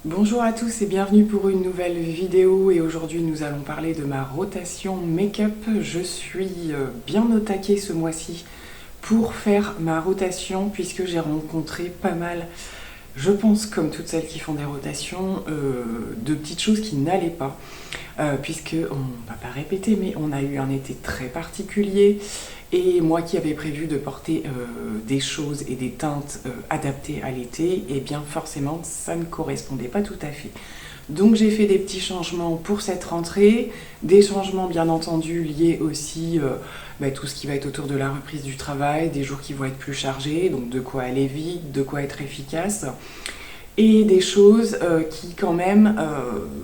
Bonjour à tous et bienvenue pour une nouvelle vidéo et aujourd'hui nous allons parler de ma rotation make-up. Je suis bien au taquet ce mois-ci pour faire ma rotation puisque j'ai rencontré pas mal, je pense comme toutes celles qui font des rotations, de petites choses qui n'allaient pas. Puisque, on ne va pas répéter, mais on a eu un été très particulier et moi qui avais prévu de porter des choses et des teintes adaptées à l'été, et bien forcément ça ne correspondait pas tout à fait. Donc j'ai fait des petits changements pour cette rentrée, des changements bien entendu liés aussi tout ce qui va être autour de la reprise du travail, des jours qui vont être plus chargés, donc de quoi aller vite, de quoi être efficace et des choses qui quand même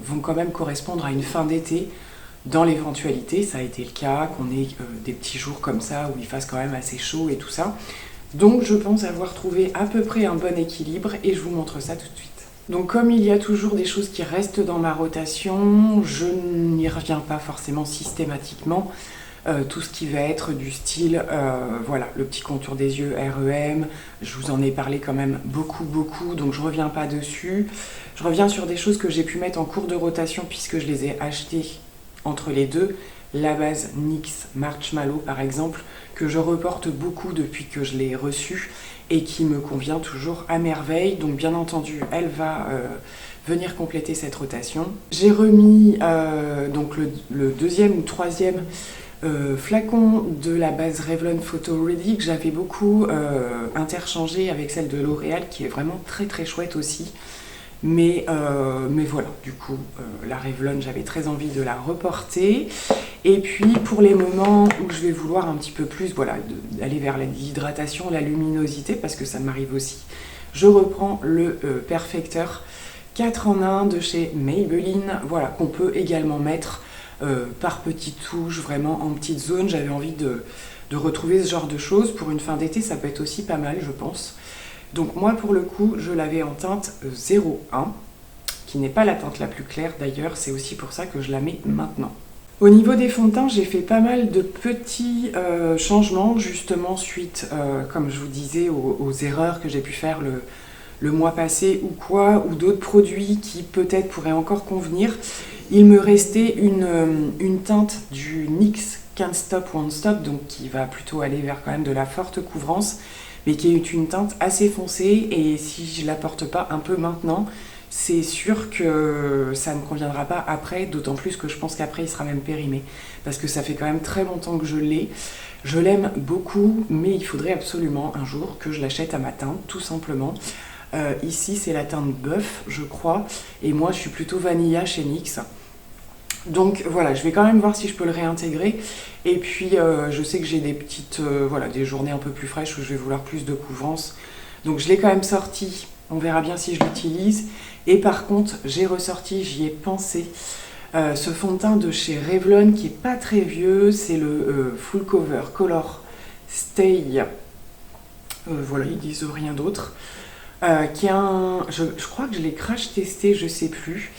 vont quand même correspondre à une fin d'été dans l'éventualité, ça a été le cas, qu'on ait des petits jours comme ça où il fasse quand même assez chaud et tout ça. Donc je pense avoir trouvé à peu près un bon équilibre et je vous montre ça tout de suite. Donc comme il y a toujours des choses qui restent dans ma rotation, je n'y reviens pas forcément systématiquement. Tout ce qui va être du style, voilà, le petit contour des yeux REM, je vous en ai parlé quand même beaucoup, donc je reviens pas dessus. Je reviens sur des choses que j'ai pu mettre en cours de rotation puisque je les ai achetées entre les deux. La base NYX Marshmallow par exemple, que je reporte beaucoup depuis que je l'ai reçue et qui me convient toujours à merveille. Donc bien entendu, elle va venir compléter cette rotation. J'ai remis donc le deuxième ou troisième flacon de la base Revlon Photo Ready que j'avais beaucoup interchangé avec celle de L'Oréal qui est vraiment très très chouette aussi. Mais voilà, du coup, la Revlon, j'avais très envie de la reporter. Et puis, pour les moments où je vais vouloir un petit peu plus, voilà, d'aller vers l'hydratation, la luminosité, parce que ça m'arrive aussi, je reprends le Perfecteur 4 en 1 de chez Maybelline, voilà, qu'on peut également mettre par petites touches, vraiment en petites zones. J'avais envie de retrouver ce genre de choses. Pour une fin d'été, ça peut être aussi pas mal, je pense. Donc moi, pour le coup, je l'avais en teinte 01, qui n'est pas la teinte la plus claire d'ailleurs. C'est aussi pour ça que je la mets maintenant. Au niveau des fonds de teint, j'ai fait pas mal de petits changements, justement, suite, comme je vous disais, aux erreurs que j'ai pu faire le mois passé ou quoi, ou d'autres produits qui peut-être pourraient encore convenir. Il me restait une teinte du NYX Can't Stop Won't Stop, donc qui va plutôt aller vers quand même de la forte couvrance, mais qui est une teinte assez foncée, et si je la porte pas un peu maintenant, c'est sûr que ça ne conviendra pas après, d'autant plus que je pense qu'après il sera même périmé, parce que ça fait quand même très longtemps que je l'ai. Je l'aime beaucoup, mais il faudrait absolument un jour que je l'achète à ma teinte, tout simplement. Ici c'est la teinte bœuf, je crois, et moi je suis plutôt vanilla chez NYX. Donc voilà, je vais quand même voir si je peux le réintégrer. Et puis je sais que j'ai des petites, voilà, des journées un peu plus fraîches où je vais vouloir plus de couvrance. Donc je l'ai quand même sorti, on verra bien si je l'utilise. Et par contre, j'ai ressorti, j'y ai pensé, ce fond de teint de chez Revlon qui est pas très vieux. C'est le Full Cover Color Stay. Voilà, ils disent rien d'autre. Qui est un, je crois que je l'ai crash testé, je sais plus.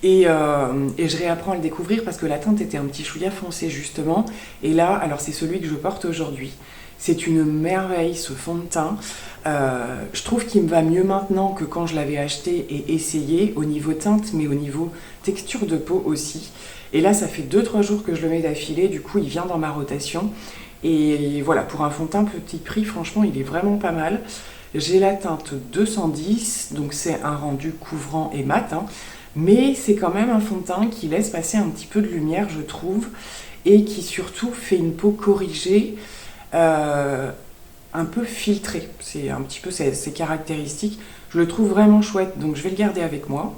Et je réapprends à le découvrir parce que la teinte était un petit chouïa foncé justement. Et là, alors c'est celui que je porte aujourd'hui. C'est une merveille ce fond de teint. Je trouve qu'il me va mieux maintenant que quand je l'avais acheté et essayé au niveau teinte, mais au niveau texture de peau aussi. Et là, ça fait 2-3 jours que je le mets d'affilée. Du coup, il vient dans ma rotation. Et voilà, pour un fond de teint petit prix, franchement, il est vraiment pas mal. J'ai la teinte 210, donc c'est un rendu couvrant et mat, hein. Mais c'est quand même un fond de teint qui laisse passer un petit peu de lumière, je trouve, et qui surtout fait une peau corrigée, un peu filtrée. C'est un petit peu ses caractéristiques. Je le trouve vraiment chouette, donc je vais le garder avec moi.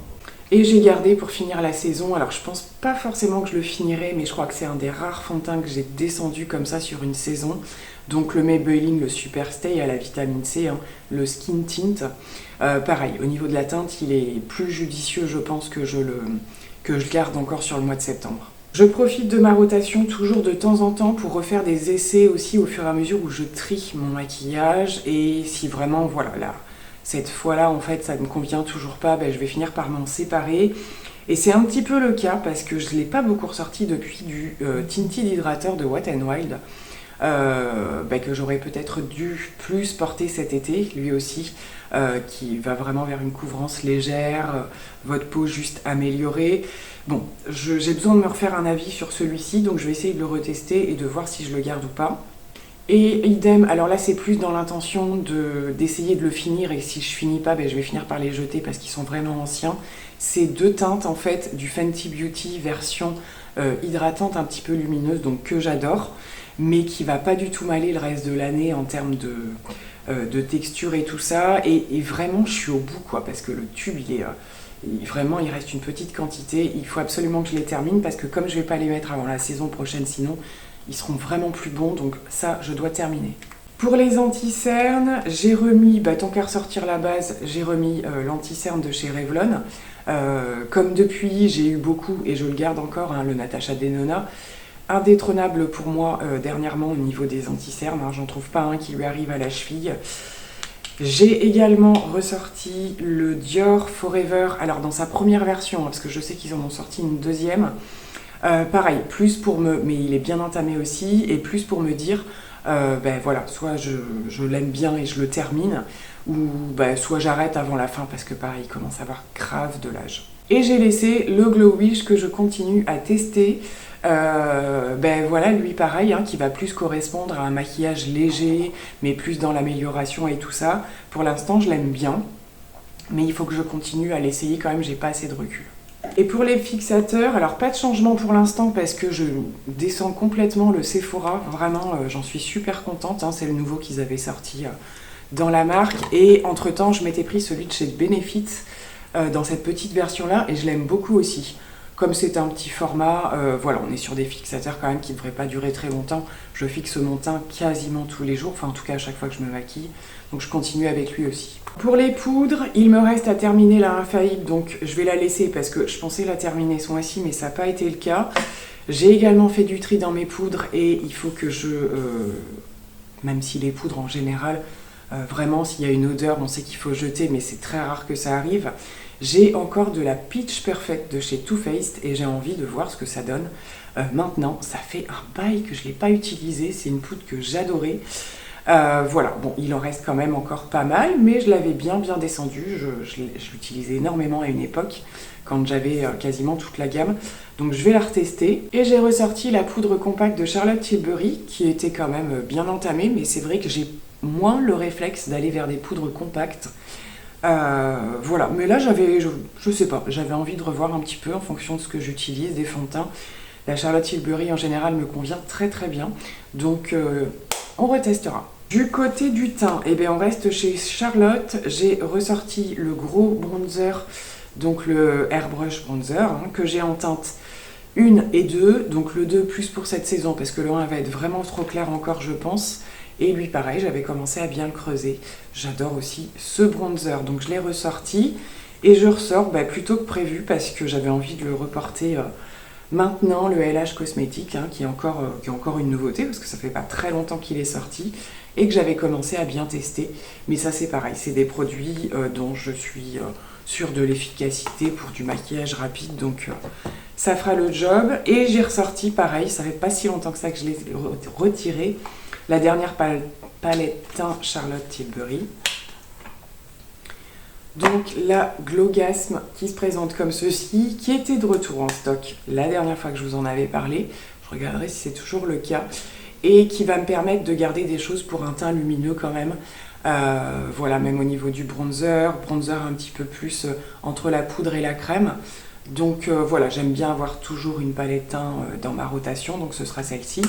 Et j'ai gardé pour finir la saison, alors je pense pas forcément que je le finirai, mais je crois que c'est un des rares fonds de teint que j'ai descendu comme ça sur une saison. Donc le Maybelline, le Super Stay à la vitamine C, hein, le Skin Tint. Pareil, au niveau de la teinte, il est plus judicieux, je pense, que je garde encore sur le mois de septembre. Je profite de ma rotation toujours de temps en temps pour refaire des essais aussi au fur et à mesure où je trie mon maquillage. Et si vraiment, voilà, là, cette fois-là, en fait, ça ne me convient toujours pas, ben, je vais finir par m'en séparer. Et c'est un petit peu le cas parce que je ne l'ai pas beaucoup ressorti depuis du Tinted Hydrator de Wet n Wild. Que j'aurais peut-être dû plus porter cet été, lui aussi, qui va vraiment vers une couvrance légère, votre peau juste améliorée. Bon, j'ai besoin de me refaire un avis sur celui-ci, donc je vais essayer de le retester et de voir si je le garde ou pas. Et idem, alors là c'est plus dans l'intention d'essayer de le finir, et si je finis pas, ben, je vais finir par les jeter parce qu'ils sont vraiment anciens. C'est deux teintes en fait du Fenty Beauty version hydratante un petit peu lumineuse, donc que j'adore, mais qui va pas du tout m'aller le reste de l'année en termes de texture et tout ça. Et vraiment je suis au bout quoi, parce que le tube vraiment il reste une petite quantité, il faut absolument que je les termine parce que comme je vais pas les mettre avant la saison prochaine sinon, ils seront vraiment plus bons, donc ça, je dois terminer. Pour les anti-cernes, j'ai remis, tant qu'à ressortir la base, j'ai remis l'anti-cerne de chez Revlon. Comme depuis, j'ai eu beaucoup, et je le garde encore, le Natasha Denona. Indétrônable pour moi dernièrement au niveau des anti-cernes, j'en trouve pas un qui lui arrive à la cheville. J'ai également ressorti le Dior Forever, alors dans sa première version, parce que je sais qu'ils en ont sorti une deuxième. Pareil, plus pour mais il est bien entamé aussi, et plus pour me dire, voilà, soit je l'aime bien et je le termine, ou soit j'arrête avant la fin parce que pareil, il commence à avoir grave de l'âge. Et j'ai laissé le Glow Wish que je continue à tester. Voilà, lui pareil, qui va plus correspondre à un maquillage léger, mais plus dans l'amélioration et tout ça. Pour l'instant, je l'aime bien, mais il faut que je continue à l'essayer quand même, j'ai pas assez de recul. Et pour les fixateurs, alors pas de changement pour l'instant parce que je descends complètement le Sephora, vraiment j'en suis super contente, c'est le nouveau qu'ils avaient sorti dans la marque, et entre temps je m'étais pris celui de chez Benefit dans cette petite version là et je l'aime beaucoup aussi. Comme c'est un petit format, voilà, on est sur des fixateurs quand même qui ne devraient pas durer très longtemps. Je fixe mon teint quasiment tous les jours, enfin en tout cas à chaque fois que je me maquille, donc je continue avec lui aussi. Pour les poudres, il me reste à terminer la Infaillible, donc je vais la laisser parce que je pensais la terminer ce mois-ci, mais ça n'a pas été le cas. J'ai également fait du tri dans mes poudres et il faut que même si les poudres en général, vraiment s'il y a une odeur, on sait qu'il faut jeter, mais c'est très rare que ça arrive. J'ai encore de la Peach Perfect de chez Too Faced et j'ai envie de voir ce que ça donne. Maintenant, ça fait un bail que je ne l'ai pas utilisée, c'est une poudre que j'adorais. Voilà, bon, il en reste quand même encore pas mal, mais je l'avais bien descendu. Je l'utilisais énormément à une époque, quand j'avais quasiment toute la gamme. Donc je vais la retester. Et j'ai ressorti la poudre compacte de Charlotte Tilbury, qui était quand même bien entamée, mais c'est vrai que j'ai moins le réflexe d'aller vers des poudres compactes. Voilà, mais là je sais pas, j'avais envie de revoir un petit peu en fonction de ce que j'utilise, des fonds de teint. La Charlotte Tilbury en général me convient très bien, donc on retestera. Du côté du teint, on reste chez Charlotte. J'ai ressorti le gros bronzer, donc le Airbrush Bronzer, que j'ai en teinte 1 et 2, donc le 2 plus pour cette saison, parce que le 1 va être vraiment trop clair encore, je pense. Et lui, pareil, j'avais commencé à bien le creuser. J'adore aussi ce bronzer, donc je l'ai ressorti. Et je ressors plutôt que prévu, parce que j'avais envie de le reporter maintenant, le LH Cosmétique, qui est encore une nouveauté, parce que ça fait pas très longtemps qu'il est sorti, et que j'avais commencé à bien tester. Mais ça, c'est pareil, c'est des produits dont je suis sûre de l'efficacité pour du maquillage rapide, donc ça fera le job. Et j'ai ressorti, pareil, ça fait pas si longtemps que ça que je l'ai retiré, la dernière palette teint Charlotte Tilbury. Donc la Glowgasm qui se présente comme ceci, qui était de retour en stock la dernière fois que je vous en avais parlé. Je regarderai si c'est toujours le cas. Et qui va me permettre de garder des choses pour un teint lumineux quand même. Voilà, même au niveau du bronzer un petit peu plus entre la poudre et la crème. Donc voilà, j'aime bien avoir toujours une palette teint dans ma rotation, donc ce sera celle-ci.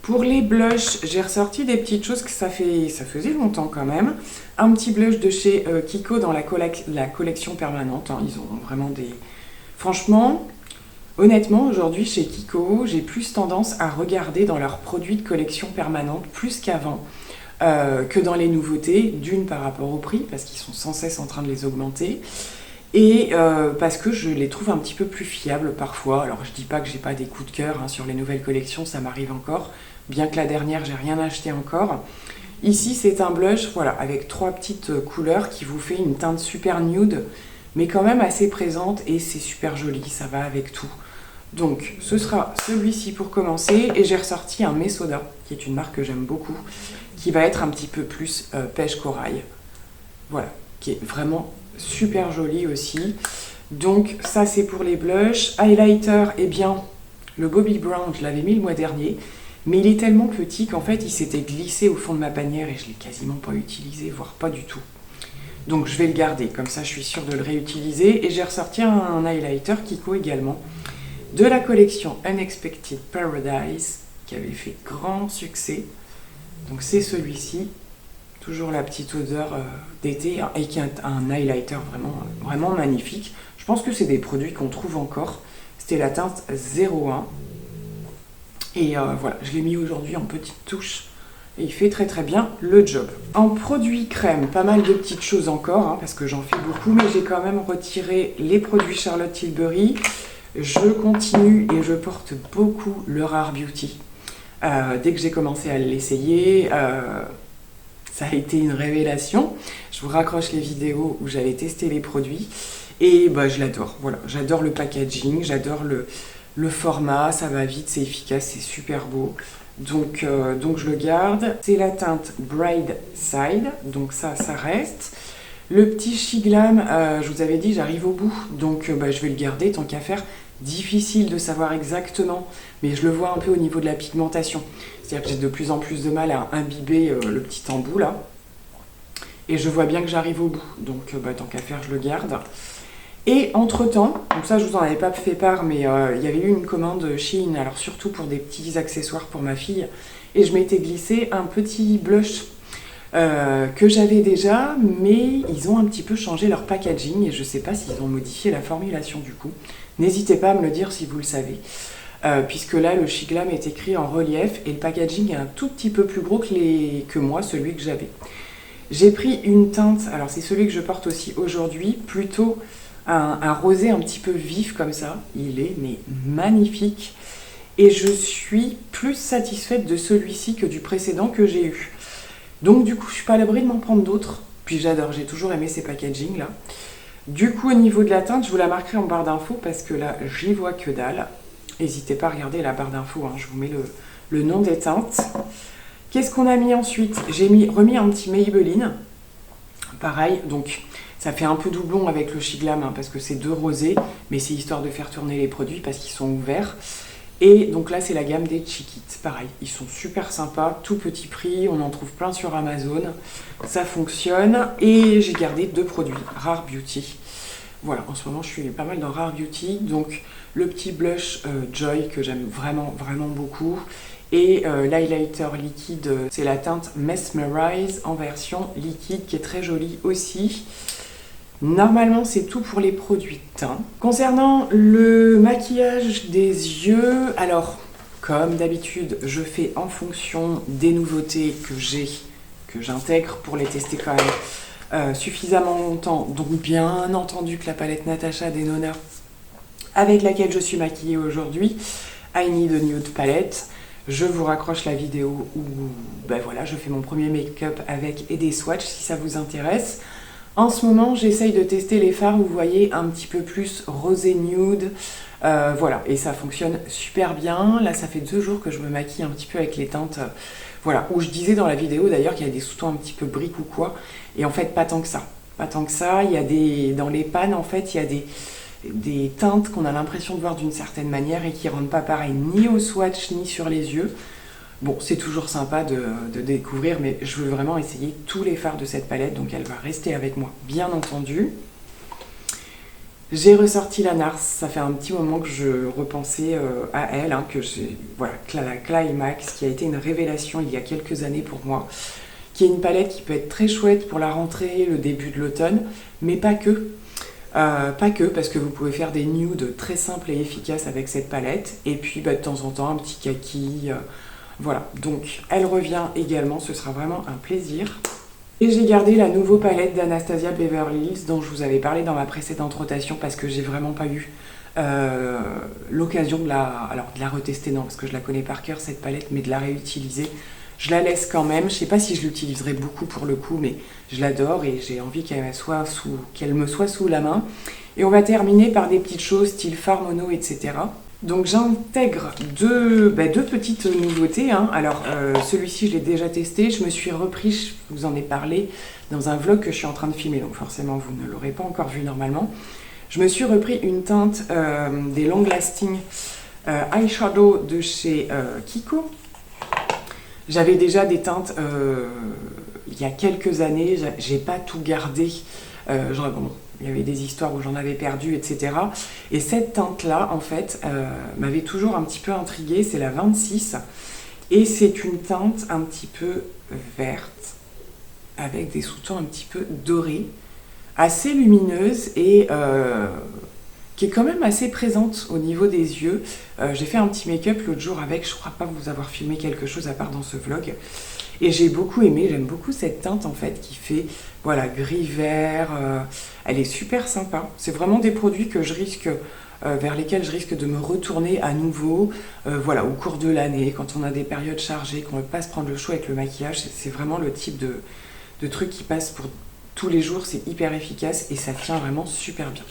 Pour les blushs, j'ai ressorti des petites choses que ça faisait longtemps quand même. Un petit blush de chez Kiko dans la collection permanente. Ils ont vraiment des... Franchement, honnêtement, aujourd'hui chez Kiko, j'ai plus tendance à regarder dans leurs produits de collection permanente plus qu'avant. Que dans les nouveautés, d'une par rapport au prix, parce qu'ils sont sans cesse en train de les augmenter. Et parce que je les trouve un petit peu plus fiables parfois. Alors je dis pas que j'ai pas des coups de cœur sur les nouvelles collections, ça m'arrive encore. Bien que la dernière, j'ai rien acheté encore. Ici, c'est un blush, voilà, avec 3 petites couleurs qui vous fait une teinte super nude, mais quand même assez présente et c'est super joli, ça va avec tout. Donc, ce sera celui-ci pour commencer et j'ai ressorti un Mesoda, qui est une marque que j'aime beaucoup, qui va être un petit peu plus pêche corail. Voilà, qui est vraiment super joli aussi. Donc ça c'est pour les blushs. Highlighter, eh bien le Bobbi Brown, je l'avais mis le mois dernier, mais il est tellement petit qu'en fait il s'était glissé au fond de ma panière et je l'ai quasiment pas utilisé, voire pas du tout. Donc je vais le garder, comme ça je suis sûre de le réutiliser. Et j'ai ressorti un highlighter Kiko également, de la collection Unexpected Paradise, qui avait fait grand succès. Donc c'est celui-ci, toujours la petite odeur d'été, et qui est un highlighter vraiment magnifique. Je pense que c'est des produits qu'on trouve encore. C'était la teinte 01. Et voilà, je l'ai mis aujourd'hui en petite touche. Et il fait très bien le job. En produits crème, pas mal de petites choses encore, hein, parce que j'en fais beaucoup, mais j'ai quand même retiré les produits Charlotte Tilbury. Je continue et je porte beaucoup le Rare Beauty. Dès que j'ai commencé à l'essayer, ça a été une révélation. Je vous raccroche les vidéos où j'avais testé les produits. Et bah, je l'adore. Voilà, j'adore le packaging, j'adore le format, ça va vite, c'est efficace, c'est super beau. Donc je le garde. C'est la teinte Bride Side, donc ça reste. Le petit Shiglam, je vous avais dit, j'arrive au bout, donc bah, je vais le garder tant qu'à faire. Difficile de savoir exactement, mais je le vois un peu au niveau de la pigmentation. C'est-à-dire que j'ai de plus en plus de mal à imbiber le petit embout là. Et je vois bien que j'arrive au bout, donc bah, tant qu'à faire, je le garde. Et entre-temps, donc ça je vous en avais pas fait part, mais il y avait eu une commande Shein, alors surtout pour des petits accessoires pour ma fille, et je m'étais glissé un petit blush que j'avais déjà, mais ils ont un petit peu changé leur packaging, et je sais pas s'ils ont modifié la formulation du coup. N'hésitez pas à me le dire si vous le savez, puisque là le Shiglam est écrit en relief, et le packaging est un tout petit peu plus gros que moi, celui que j'avais. J'ai pris une teinte, alors c'est celui que je porte aussi aujourd'hui, plutôt un rosé un petit peu vif comme ça. Il est mais magnifique. Et je suis plus satisfaite de celui-ci que du précédent que j'ai eu. Donc du coup, je suis pas à l'abri de m'en prendre d'autres. Puis j'adore, j'ai toujours aimé ces packaging là. Du coup, au niveau de la teinte, je vous la marquerai en barre d'infos parce que là, j'y vois que dalle. N'hésitez pas à regarder la barre d'infos, hein. Je vous mets le nom des teintes. Qu'est-ce qu'on a mis ensuite? J'ai remis un petit Maybelline. Pareil, donc ça fait un peu doublon avec le Shiglam, hein, parce que c'est deux rosés, mais c'est histoire de faire tourner les produits parce qu'ils sont ouverts. Et donc là, c'est la gamme des Chiquits. Pareil, ils sont super sympas, tout petit prix, on en trouve plein sur Amazon. Ça fonctionne. Et j'ai gardé deux produits, Rare Beauty. Voilà, en ce moment, je suis pas mal dans Rare Beauty. Donc, le petit blush Joy que j'aime vraiment beaucoup. Et l'highlighter liquide, c'est la teinte Mesmerize en version liquide qui est très jolie aussi. Normalement, c'est tout pour les produits teint. Concernant le maquillage des yeux, alors, comme d'habitude, je fais en fonction des nouveautés que j'intègre pour les tester quand même suffisamment longtemps. Donc, bien entendu que la palette Natasha Denona, avec laquelle je suis maquillée aujourd'hui, I Need a Nude Palette. Je vous raccroche la vidéo où ben voilà, je fais mon premier make-up avec et des swatchs si ça vous intéresse. En ce moment, j'essaye de tester les fards, vous voyez, un petit peu plus rosé nude. Voilà, et ça fonctionne super bien. Là, ça fait 2 jours que je me maquille un petit peu avec les teintes. Voilà, où je disais dans la vidéo d'ailleurs qu'il y a des sous-tons un petit peu briques ou quoi. Et en fait, pas tant que ça. Pas tant que ça. Il y a dans les pannes, en fait, il y a des teintes qu'on a l'impression de voir d'une certaine manière et qui ne rendent pas pareil ni au swatch ni sur les yeux. Bon, c'est toujours sympa de découvrir, mais je veux vraiment essayer tous les fards de cette palette, donc elle va rester avec moi, bien entendu. J'ai ressorti la NARS, ça fait un petit moment que je repensais à elle, hein, voilà, la Climax, qui a été une révélation il y a quelques années pour moi, qui est une palette qui peut être très chouette pour la rentrée, le début de l'automne, mais pas que. Pas que, parce que vous pouvez faire des nudes très simples et efficaces avec cette palette, et puis bah, de temps en temps un petit kaki. Voilà, donc elle revient également, ce sera vraiment un plaisir. Et j'ai gardé la nouvelle palette d'Anastasia Beverly Hills dont je vous avais parlé dans ma précédente rotation parce que j'ai vraiment pas eu l'occasion de la retester, non, parce que je la connais par cœur cette palette, mais de la réutiliser. Je la laisse quand même, je sais pas si je l'utiliserai beaucoup pour le coup, mais je l'adore et j'ai envie qu'elle me soit sous la main. Et on va terminer par des petites choses style fard mono, etc. Donc j'intègre deux petites nouveautés, hein. Alors celui-ci je l'ai déjà testé, je me suis repris, je vous en ai parlé, dans un vlog que je suis en train de filmer, donc forcément vous ne l'aurez pas encore vu normalement. Je me suis repris une teinte des Long Lasting Eyeshadow de chez Kiko. J'avais déjà des teintes il y a quelques années, j'ai pas tout gardé. Bon, il y avait des histoires où j'en avais perdu, etc. Et cette teinte-là, en fait, m'avait toujours un petit peu intriguée. C'est la 26. Et c'est une teinte un petit peu verte, avec des sous-tons un petit peu dorés, assez lumineuse et qui est quand même assez présente au niveau des yeux. J'ai fait un petit make-up l'autre jour avec, je crois pas vous avoir filmé quelque chose à part dans ce vlog. Et j'ai beaucoup aimé, j'aime beaucoup cette teinte en fait qui fait voilà, gris-vert, elle est super sympa. C'est vraiment des produits que je risque, vers lesquels je risque de me retourner à nouveau voilà, au cours de l'année, quand on a des périodes chargées, qu'on ne veut pas se prendre le chaud avec le maquillage. C'est vraiment le type de truc qui passe pour tous les jours, c'est hyper efficace et ça tient vraiment super bien.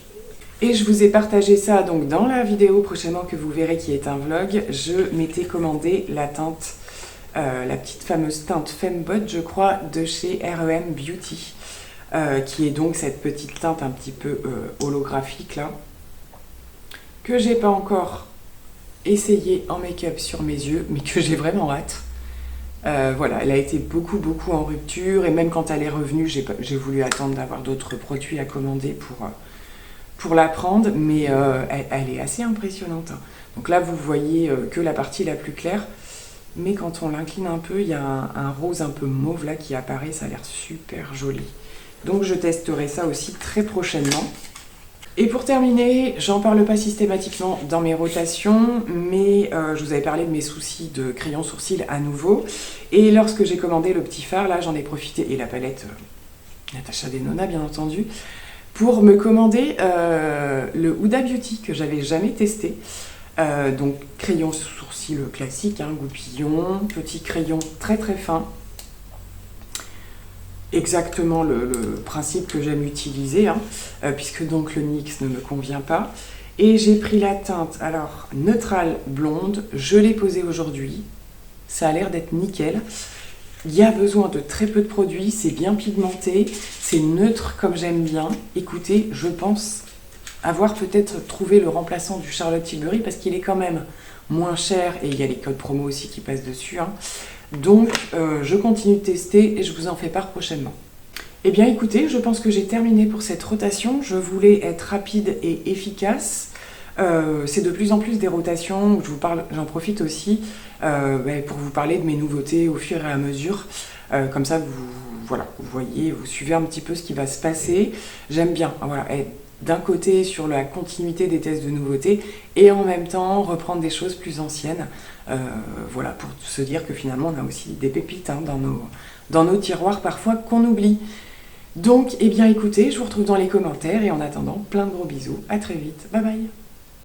Et je vous ai partagé ça donc dans la vidéo prochainement que vous verrez qui est un vlog. Je m'étais commandé la teinte, la petite fameuse teinte Fembot, je crois, de chez R.E.M. Beauty, qui est donc cette petite teinte un petit peu holographique là, que j'ai pas encore essayé en make-up sur mes yeux, mais que j'ai vraiment hâte. Voilà, elle a été beaucoup en rupture et même quand elle est revenue, j'ai voulu attendre d'avoir d'autres produits à commander pour la prendre, mais elle est assez impressionnante. Donc là, vous voyez que la partie la plus claire, mais quand on l'incline un peu, il y a un rose un peu mauve là qui apparaît, ça a l'air super joli. Donc je testerai ça aussi très prochainement. Et pour terminer, j'en parle pas systématiquement dans mes rotations, mais je vous avais parlé de mes soucis de crayon sourcil à nouveau. Et lorsque j'ai commandé le petit fard, là j'en ai profité, et la palette Natasha Denona bien entendu, pour me commander le Huda Beauty que j'avais jamais testé. Donc crayon sourcil classique, hein, goupillon, petit crayon très fin. Exactement le principe que j'aime utiliser, hein, puisque donc le NYX ne me convient pas. Et j'ai pris la teinte, alors, neutrale blonde, je l'ai posée aujourd'hui, ça a l'air d'être nickel. Il y a besoin de très peu de produits, c'est bien pigmenté, c'est neutre comme j'aime bien. Écoutez, je pense avoir peut-être trouvé le remplaçant du Charlotte Tilbury, parce qu'il est quand même moins cher, et il y a les codes promo aussi qui passent dessus, hein. Donc, je continue de tester et je vous en fais part prochainement. Eh bien, écoutez, je pense que j'ai terminé pour cette rotation. Je voulais être rapide et efficace. C'est de plus en plus des rotations où j'en profite aussi pour vous parler de mes nouveautés au fur et à mesure. Comme ça, voilà, vous voyez, vous suivez un petit peu ce qui va se passer. J'aime bien, voilà, être d'un côté sur la continuité des tests de nouveautés et en même temps reprendre des choses plus anciennes. Voilà, pour se dire que finalement on a aussi des pépites, hein, dans nos tiroirs parfois qu'on oublie. Donc, eh bien écoutez, je vous retrouve dans les commentaires et en attendant, plein de gros bisous, à très vite, bye bye.